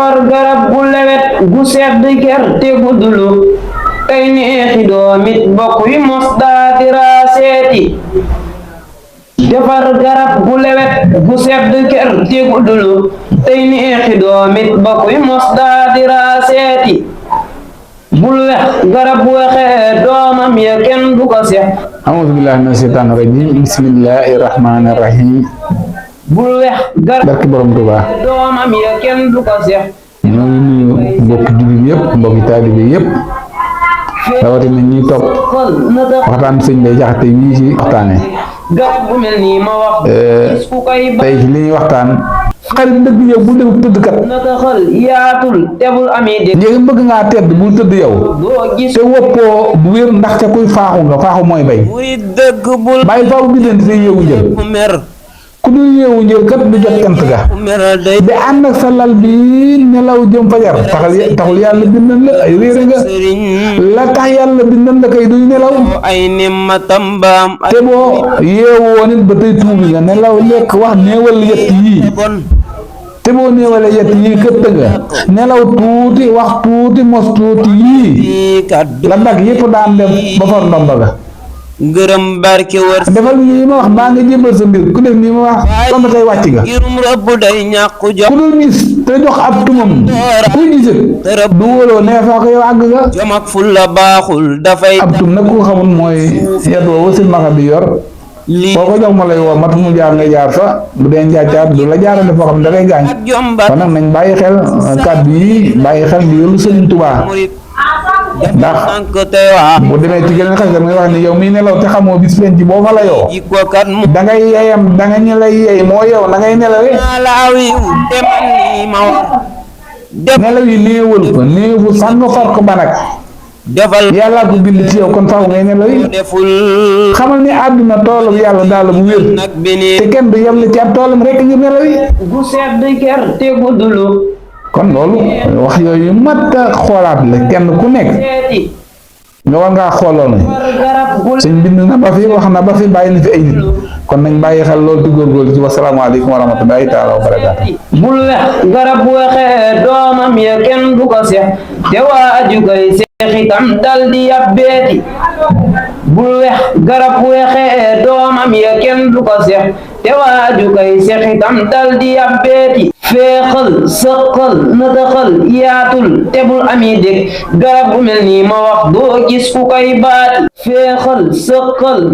defar garab gu lewet gu sedd gerte gu dulu tey neexi doomit bokk yi mos daa di raaseeti defar garab gu lewet gu sedd gerte gu dulu tey neexi doomit bokk yi mos daa di raaseeti bul wex garab wexe doomam ya kenn du ko sex a'uuzu billaahi mina shaytaani rajiim bismillaahi rahmaani rahiim bul wex garab barke borom Tuubaa doomam ya kenn du ko sex ñoo ngi nuyu mbokki jullit yëpp mbokki taalibe yëpp rawatina ñuy topp waxtaan sëñ Bay Jaxate wii ci waxtaane garab bu mel nii ma wax gis ku koy tey ci li ñuy waxtaan xarit dëgg yow bu def tëdd kat naka xal yaatul tebul amee dégg njëgi bëgg ngaa tedd bu tëdd yow doo gis te woppoo bu wér ndaxte kuy faaxu nga faaxu mooy bay muy dëgg bul bàyyi faaxu bi leen di yeewu njël mer ku dul yeewu njël kat du jot cant ga mer day bi ànd ak sa lal bi nelaw jëm fajar taxul yàlla bindan la ay réere nga sëriñ la tax yàlla bindan la kay duy nelaw ay nimmatam baam ay te boo yeewoo nit ba tey tuubi nga nelaw lekk wax néewal yett yii bon te boo néewalee yett yii këtt nga nelaw tuuti wax tuuti mos tuuti yii yi kaddu la nag yëpp daan dem ba far ndomba ga ngërëm barke wër defal nii ma wax maa ngi jébbal sa mbir ku def nii ma wax sama tey wàcc nga girum rëbb day ñàkku jox ku dul gis te jox ab tumam kuy gisit du wóoloo nee faa ko yow àgg nga jom ak ful la baaxul dafay ab tum nag ku xamul mooy yet woowu si maxa bi yor lii boo ko jox ma lay woo mat mu jaar nga jaar fa bu dee njaacaat du la jaarale foo xam ne da ngay gaañ ak jomba kon nag nañ bàyyi xel kàddu yi bàyyi xel di yoolu Sëriñ Tuubaa murit ndax sank tey waa bu demee ci geneen xas damay wax ni yow miy nelaw te xamoo bis leen ci boo fa la yoo jikko kat mu da ngay yeyam da nga ñu lay yey moo yow na ngay nelawee laaw yi demal nii ma wax nelaw yi néewal ko néewu sànq far ko ba nag defal yàlla ko bind ci yow kon faaw ngay nelaw yi deful xamal ni àdduna toolu yàlla daal bu wér nag bi ni te kenn du yem ci ab toolam rek ngir nelaw yi gu sedd gerte gu dulu kon loolu wax yooyu mat a xoolaat la kenn ku nekk seeti nga war ngaa xooloon ne defar garab gu sëñ bind na ba fi wax na ba fi bàyyi na fi ay nit kon nañ bàyyi xel loolu di góorgóorlu ci wasalaamaaleykum wa rahmatullahi taala wa barakaatu bul wex garab wexe doomam ya kenn du ko sex te waaju koy seexitam dal di yabbeeti bul wex garab wexe doomam ya kenn du ko sex te waaju koy seexitam dal di yabbeeti feexal sëqal nëtëxal yaatul tebul ami dég garab bu mel nii ma wax doo gis ku koy baati feexal sëqal